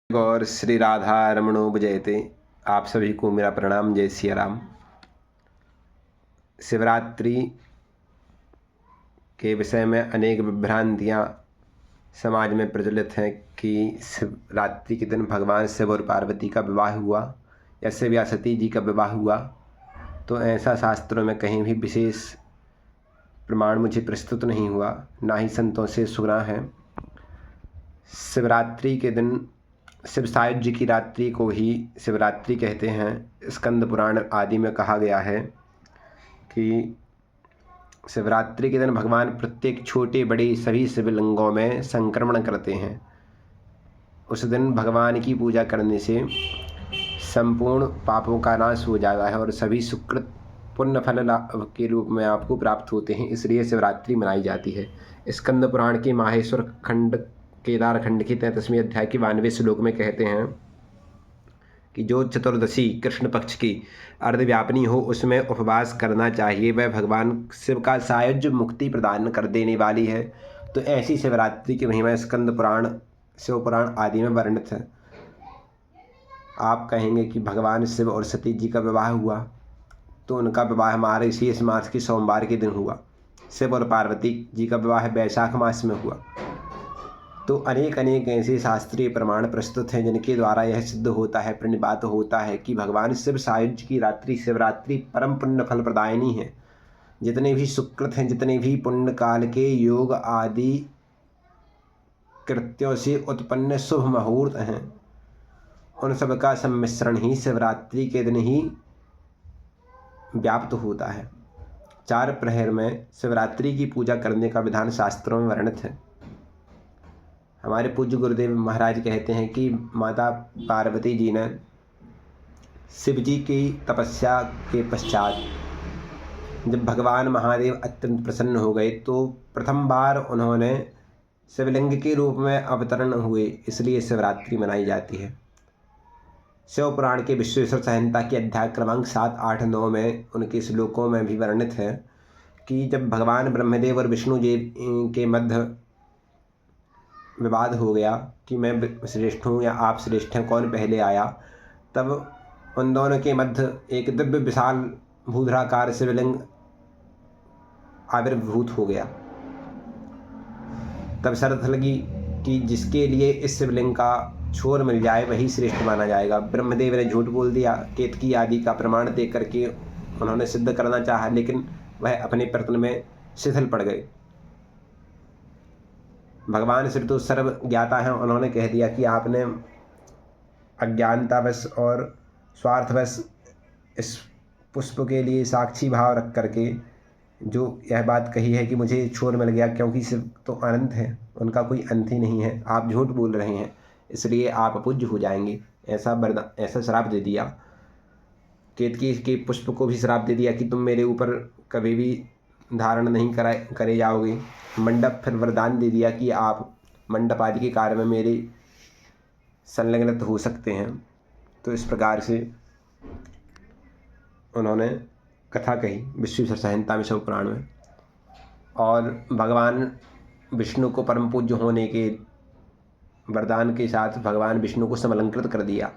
गौर श्री राधा रमणो भजयते। आप सभी को मेरा प्रणाम। जय सिया राम। शिवरात्रि के विषय में अनेक विभ्रांतियाँ समाज में प्रचलित हैं कि शिवरात्रि के दिन भगवान शिव और पार्वती का विवाह हुआ या शिव या सती जी का विवाह हुआ। तो ऐसा शास्त्रों में कहीं भी विशेष प्रमाण मुझे प्रस्तुत नहीं हुआ, ना ही संतों से सुना है। शिवरात्रि के दिन शिव सायुज्य की रात्रि को ही शिवरात्रि कहते हैं। स्कंद पुराण आदि में कहा गया है कि शिवरात्रि के दिन भगवान प्रत्येक छोटे बड़े सभी शिवलिंगों में संक्रमण करते हैं। उस दिन भगवान की पूजा करने से संपूर्ण पापों का नाश हो जाता है और सभी सुकृत पुण्य फल के रूप में आपको प्राप्त होते हैं। इसलिए शिवरात्रि मनाई जाती है। स्कंद पुराण के माहेश्वर खंड केदार खंड की 33वें अध्याय की 92वें श्लोक में कहते हैं कि जो चतुर्दशी कृष्ण पक्ष की अर्धव्यापिनी हो उसमें उपवास करना चाहिए। वह भगवान शिव का सायुज्य मुक्ति प्रदान कर देने वाली है। तो ऐसी शिवरात्रि की महिमा स्कंद पुराण शिव पुराण आदि में वर्णित है। आप कहेंगे कि भगवान शिव और सती जी का विवाह हुआ, तो उनका विवाह हमारे शेष मास के सोमवार के दिन हुआ। शिव और पार्वती जी का विवाह वैशाख मास में हुआ। तो अनेक ऐसे शास्त्रीय प्रमाण प्रस्तुत हैं जिनके द्वारा यह सिद्ध होता है, प्रणिपात होता है कि भगवान शिव सायुज्य की रात्रि शिवरात्रि परम पुण्य फल प्रदायिनी है। जितने भी सुकृत हैं, जितने भी पुण्य काल के योग आदि कृत्यों से उत्पन्न शुभ मुहूर्त हैं, उन सब का सम्मिश्रण ही शिवरात्रि के दिन ही व्याप्त होता है। 4 प्रहर में शिवरात्रि की पूजा करने का विधान शास्त्रों में वर्णित है। हमारे पूज्य गुरुदेव महाराज कहते हैं कि माता पार्वती जी ने शिव जी की तपस्या के पश्चात जब भगवान महादेव अत्यंत प्रसन्न हो गए तो प्रथम बार उन्होंने शिवलिंग के रूप में अवतरण हुए। इसलिए शिवरात्रि मनाई जाती है। शिव पुराण के विश्वेश्वर संहिता के अध्याय क्रमांक 7, 8, 9 में उनके श्लोकों में भी वर्णित है कि जब भगवान ब्रह्मदेव और विष्णु जी के मध्य विवाद हो गया कि मैं श्रेष्ठ हूँ या आप श्रेष्ठ हैं, कौन पहले आया, तब उन दोनों के मध्य एक दिव्य विशाल भूधराकार शिवलिंग आविर्भूत हो गया। तब शर्त लगी कि जिसके लिए इस शिवलिंग का छोर मिल जाए वही श्रेष्ठ माना जाएगा। ब्रह्मदेव ने झूठ बोल दिया। केतकी आदि का प्रमाण दे करके उन्होंने सिद्ध करना चाहा, लेकिन वह अपने प्रयत्न में शिथिल पड़ गए। भगवान शिव तो सर्व ज्ञाता हैं। उन्होंने कह दिया कि आपने अज्ञानतावश और स्वार्थवश इस पुष्प के लिए साक्षी भाव रख करके जो यह बात कही है कि मुझे छोर मिल गया, क्योंकि शिव तो अनंत है, उनका कोई अंत ही नहीं है। आप झूठ बोल रहे हैं, इसलिए आप अपूज्य हो जाएंगे। ऐसा श्राप दे दिया। केतकी के पुष्प को भी श्राप दे दिया कि तुम मेरे ऊपर कभी भी धारण नहीं करे जाओगे। मंडप फिर वरदान दे दिया कि आप मंडप आदि के कार्य में मेरे संलग्न हो सकते हैं। तो इस प्रकार से उन्होंने कथा कही विश्वेश्वर संहिता में शिव पुराण में। और भगवान विष्णु को परम पूज्य होने के वरदान के साथ भगवान विष्णु को समलंकृत कर दिया।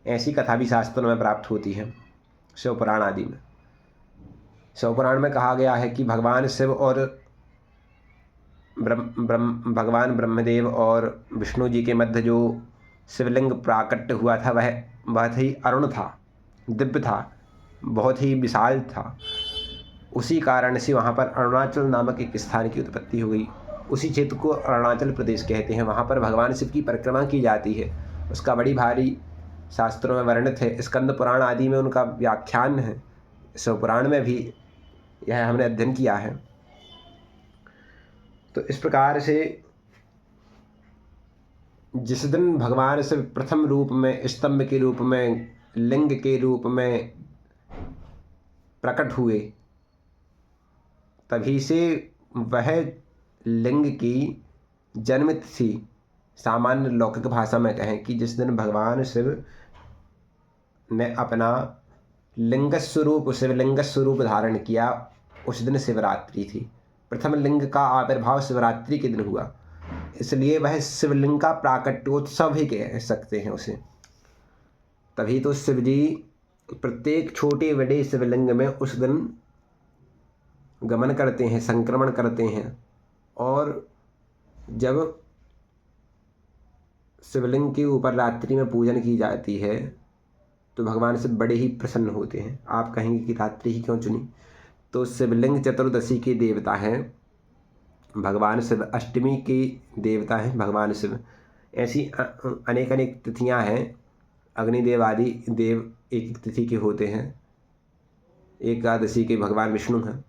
ऐसी कथा भी शास्त्रों में प्राप्त होती है शिव पुराण आदि में। शिव पुराण में कहा गया है कि भगवान शिव और भगवान ब्रह्मदेव और विष्णु जी के मध्य जो शिवलिंग प्राकट्य हुआ था वह बहुत ही अरुण था, दिव्य था, बहुत ही विशाल था। उसी कारण से वहाँ पर अरुणाचल नामक एक स्थान की उत्पत्ति हो गई। उसी क्षेत्र को अरुणाचल प्रदेश कहते हैं। वहाँ पर भगवान शिव की परिक्रमा की जाती है। उसका बड़ी भारी शास्त्रों में वर्णित है। स्कंद पुराण आदि में उनका व्याख्यान है। शिव पुराण में भी यह हमने अध्ययन किया है। तो इस प्रकार से जिस दिन भगवान शिव प्रथम रूप में स्तंभ के रूप में लिंग के रूप में प्रकट हुए, तभी से वह लिंग की जन्मतिथि सामान्य लौकिक भाषा में कहें कि जिस दिन भगवान शिव ने अपना लिंग स्वरूप शिवलिंग स्वरूप धारण किया, उस दिन शिवरात्रि थी। प्रथम लिंग का आविर्भाव शिवरात्रि के दिन हुआ। इसलिए वह शिवलिंग का प्राकट्योत्सव ही कह सकते हैं उसे। तभी तो शिव जी प्रत्येक छोटे बड़े शिवलिंग में उस दिन गमन करते हैं, संक्रमण करते हैं। और जब शिवलिंग के ऊपर रात्रि में पूजन की जाती है तो भगवान शिव बड़े ही प्रसन्न होते हैं। आप कहेंगे कि रात्रि ही क्यों चुनी? तो शिवलिंग चतुर्दशी के देवता हैं भगवान शिव, अष्टमी के देवता हैं भगवान शिव। ऐसी अनेक अनेक तिथियां हैं। अग्निदेव आदि देव एक एक तिथि के होते हैं। एकादशी के भगवान विष्णु हैं।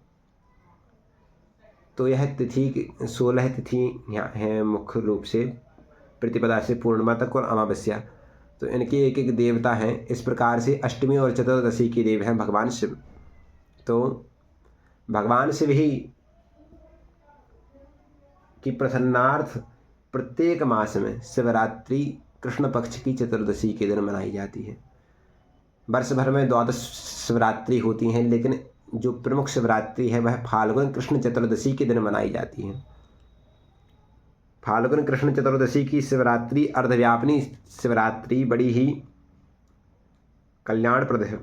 तो यह तिथि 16 तिथि यहाँ हैं मुख्य रूप से, प्रतिपदा से पूर्णिमा तक और अमावस्या। तो इनके एक एक देवता हैं। इस प्रकार से अष्टमी और चतुर्दशी के देव हैं भगवान शिव। तो भगवान शिव ही की प्रसन्नार्थ प्रत्येक मास में शिवरात्रि कृष्ण पक्ष की चतुर्दशी के दिन मनाई जाती है। वर्ष भर में 12 शिवरात्रि होती हैं, लेकिन जो प्रमुख शिवरात्रि है वह फाल्गुन कृष्ण चतुर्दशी के दिन मनाई जाती है। फाल्गुन कृष्ण चतुर्दशी की शिवरात्रि अर्धव्यापिनी शिवरात्रि बड़ी ही कल्याणप्रद है।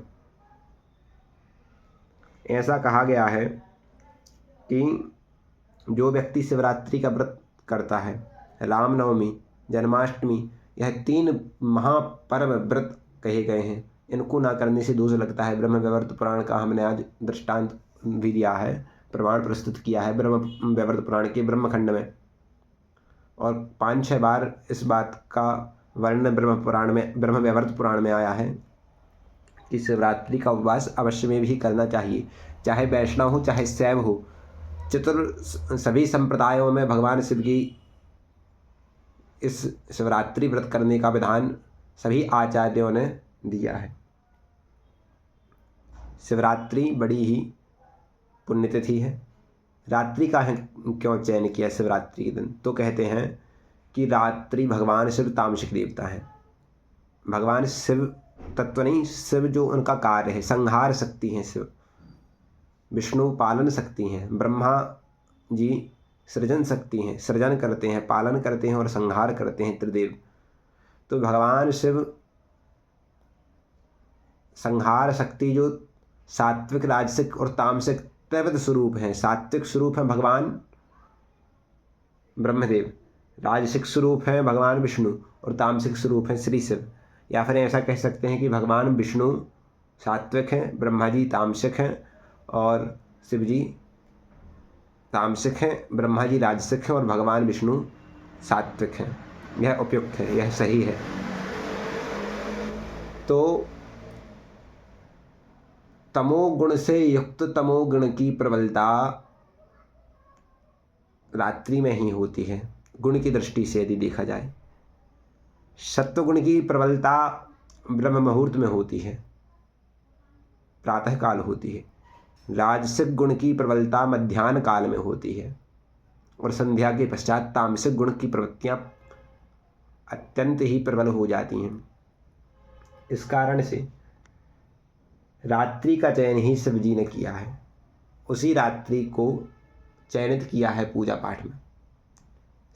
ऐसा कहा गया है कि जो व्यक्ति शिवरात्रि का व्रत करता है, रामनवमी, जन्माष्टमी, यह 3 महापर्व व्रत कहे गए हैं, इनको ना करने से दोष लगता है। ब्रह्म वैवर्त पुराण का हमने आज दृष्टांत भी दिया है, प्रमाण प्रस्तुत किया है ब्रह्म वैवर्त पुराण के ब्रह्मखंड में। और 5-6 बार इस बात का वर्णन ब्रह्म वैवर्त पुराण में आया है कि शिवरात्रि का उपवास अवश्य में भी करना चाहिए, चाहे वैष्णव हो चाहे शैव हो। सभी संप्रदायों में भगवान शिव की इस शिवरात्रि व्रत करने का विधान सभी आचार्यों ने दिया है। शिवरात्रि बड़ी ही पुण्यतिथि है। रात्रि का है क्यों चयन किया शिवरात्रि के दिन? तो कहते हैं कि रात्रि भगवान शिव तामसिक देवता है। भगवान शिव तत्व नहीं, शिव जो उनका कार्य है, संहार शक्ति हैं शिव। विष्णु पालन शक्ति हैं, ब्रह्मा जी सृजन शक्ति हैं, सृजन करते हैं, पालन करते हैं और संहार करते हैं, त्रिदेव। तो भगवान शिव संहार शक्ति जो सात्विक, राजसिक और तामसिक त्रैविध स्वरूप हैं। सात्विक स्वरूप है भगवान ब्रह्मदेव, राजसिक स्वरूप है भगवान विष्णु और तामसिक स्वरूप है श्री शिव। या फिर ऐसा कह सकते हैं कि भगवान विष्णु सात्विक हैं, ब्रह्मा जी तामसिक हैं और शिव जी तामसिक हैं, ब्रह्मा जी राजसिक हैं और भगवान विष्णु सात्विक हैं। यह उपयुक्त है, यह सही है। तो तमोगुण से युक्त तमोगुण की प्रबलता रात्रि में ही होती है, गुण की दृष्टि से यदि देखा जाए। सत्वगुण की प्रबलता ब्रह्म मुहूर्त में होती है, प्रातः काल होती है। राजसिक गुण की प्रबलता मध्याह्न काल में होती है और संध्या के पश्चात तामसिक गुण की प्रवृत्तियाँ अत्यंत ही प्रबल हो जाती हैं। इस कारण से रात्रि का चयन ही शिव जी ने किया है। उसी रात्रि को चयनित किया है पूजा पाठ में,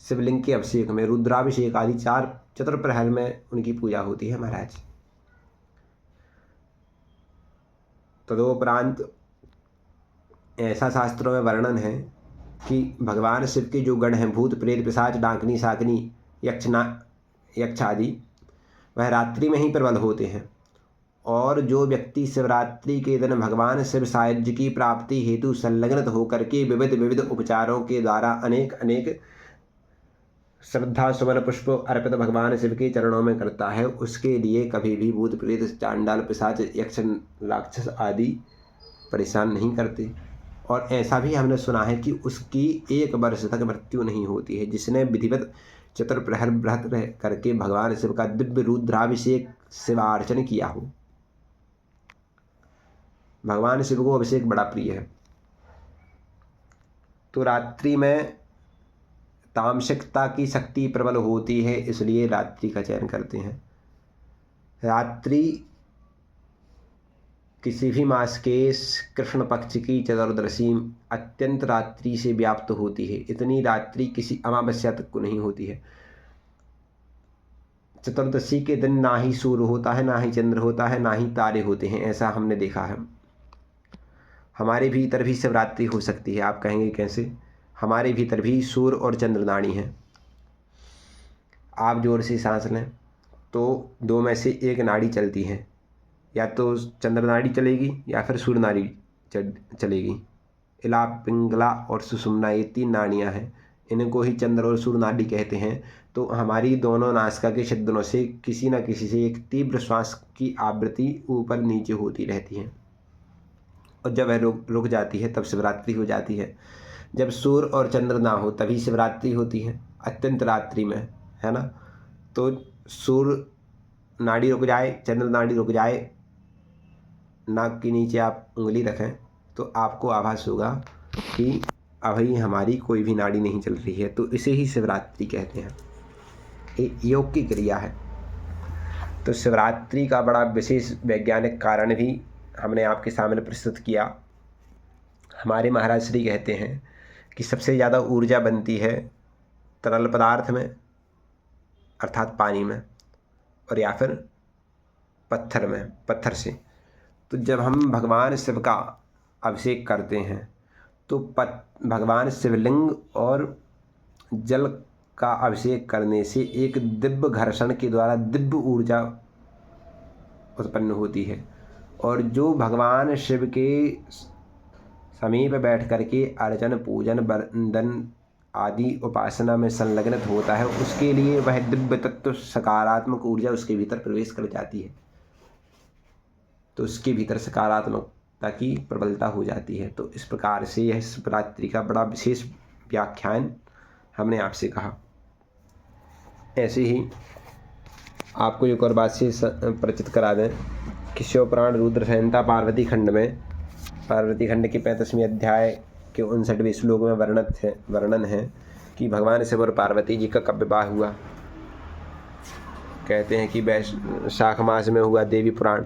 शिवलिंग के अभिषेक में, रुद्राभिषेक आदि 4 चतुर्प्रहर में उनकी पूजा होती है महाराज। तदोपरांत ऐसा शास्त्रों में वर्णन है कि भगवान शिव के जो गण हैं, भूत प्रेत पिशाच डाकनी शाकनी यक्ष आदि, वह रात्रि में ही प्रबल होते हैं। और जो व्यक्ति शिवरात्रि के दिन भगवान शिव सायुज्य की प्राप्ति हेतु संलग्न होकर के विविध उपचारों के द्वारा अनेक अनेक श्रद्धा सुमन पुष्प अर्पित भगवान शिव के चरणों में करता है, उसके लिए कभी भी भूत प्रेत चांडाल पिशाच यक्ष राक्षस आदि परेशान नहीं करते। और ऐसा भी हमने सुना है कि उसकी 1 वर्ष तक मृत्यु नहीं होती है, जिसने विधिवत चतुर्प्रहर व्रत करके भगवान शिव का दिव्य रुद्राभिषेक शिवार्चन किया हो। भगवान शिव को अभिषेक बड़ा प्रिय है। तो रात्रि में तामसिकता की शक्ति प्रबल होती है, इसलिए रात्रि का चयन करते हैं। रात्रि किसी भी मास के कृष्ण पक्ष की चतुर्दशी अत्यंत रात्रि से व्याप्त होती है। इतनी रात्रि किसी अमावस्या तक को नहीं होती है। चतुर्दशी के दिन ना ही सूर्य होता है, ना ही चंद्र होता है, ना ही तारे होते हैं, ऐसा हमने देखा है। हमारे भीतर भी शिवरात्रि हो सकती है। आप कहेंगे कैसे? हमारे भीतर भी सूर्य और चंद्रनाड़ी हैं। आप जोर से सांस लें तो दो में से एक नाड़ी चलती है, या तो चंद्रनाड़ी चलेगी या फिर सूर्य नाड़ी चलेगी। इला, पिंगला और सुषुम्ना, ये 3 नाड़ियाँ हैं। इनको ही चंद्र और सूर्य नाड़ी कहते हैं। तो हमारी दोनों नासिका के छिद्रों से किसी न किसी से एक तीव्र श्वास की आवृत्ति ऊपर नीचे होती रहती है, और जब वह रुक जाती है तब शिवरात्रि हो जाती है। जब सूर्य और चंद्र ना हो तभी शिवरात्रि होती है, अत्यंत रात्रि में, है ना। तो सूर्य नाड़ी रुक जाए, चंद्र नाड़ी रुक जाए, नाक के नीचे आप उंगली रखें तो आपको आभास होगा कि अभी हमारी कोई भी नाड़ी नहीं चल रही है। तो इसे ही शिवरात्रि कहते हैं। एक योग की क्रिया है। तो शिवरात्रि का बड़ा विशेष वैज्ञानिक कारण भी हमने आपके सामने प्रस्तुत किया। हमारे महाराज श्री कहते हैं कि सबसे ज़्यादा ऊर्जा बनती है तरल पदार्थ में, अर्थात पानी में, और या फिर पत्थर से। तो जब हम भगवान शिव का अभिषेक करते हैं तो भगवान शिवलिंग और जल का अभिषेक करने से एक दिव्य घर्षण के द्वारा दिव्य ऊर्जा उत्पन्न होती है, और जो भगवान शिव के समीप बैठ कर के अर्चन, पूजन, वंदन आदि उपासना में संलग्न होता है, उसके लिए वह दिव्य तत्व, सकारात्मक ऊर्जा उसके भीतर प्रवेश कर जाती है। तो उसके भीतर सकारात्मकता की प्रबलता हो जाती है। तो इस प्रकार से यह शिवरात्रि का बड़ा विशेष व्याख्यान हमने आपसे कहा। ऐसे ही आपको एक और बात से परिचित करा दें कि शिवपुराण रुद्र संहिता पार्वती खंड के 35वें अध्याय के 59वें श्लोक में वर्णन है कि भगवान शिव और पार्वती जी का कब विवाह हुआ। कहते हैं कि वैशाख मास में हुआ देवी पुराण,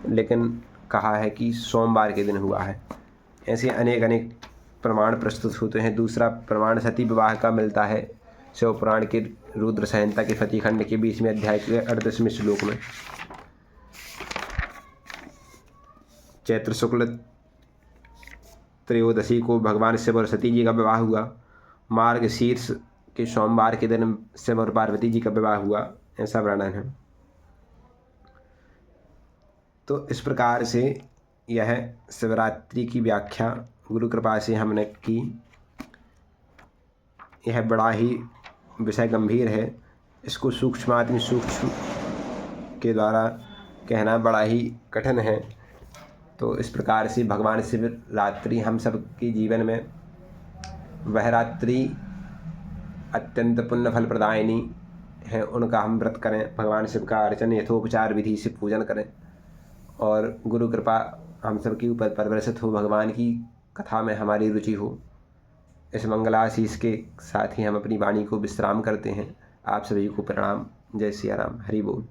लेकिन कहा है कि सोमवार के दिन हुआ है। ऐसे अनेक प्रमाण प्रस्तुत होते हैं। दूसरा प्रमाण सती विवाह का मिलता है शिवपुराण के रुद्र संहिता के सती खंड के 20वें अध्याय के 38वें श्लोक में। चैत्र शुक्ल त्रयोदशी को भगवान शिव और सती जी का विवाह हुआ। मार्गशीर्ष के सोमवार के दिन शिव और पार्वती जी का विवाह हुआ, ऐसा वर्णन है। तो इस प्रकार से यह शिवरात्रि की व्याख्या गुरु कृपा से हमने की। यह बड़ा ही विषय गंभीर है। इसको सूक्ष्माति सूक्ष्म के द्वारा कहना बड़ा ही कठिन है। तो इस प्रकार से भगवान शिवरात्रि हम सब के जीवन में वह रात्रि अत्यंत पुण्य फल प्रदायिनी है, उनका हम व्रत करें, भगवान शिव का अर्चन यथोपचार विधि से पूजन करें, और गुरु कृपा हम सब के ऊपर परिवर्षित हो, भगवान की कथा में हमारी रुचि हो। इस मंगलाशीष के साथ ही हम अपनी वाणी को विश्राम करते हैं। आप सभी को प्रणाम। जय सिया राम। हरि बोल।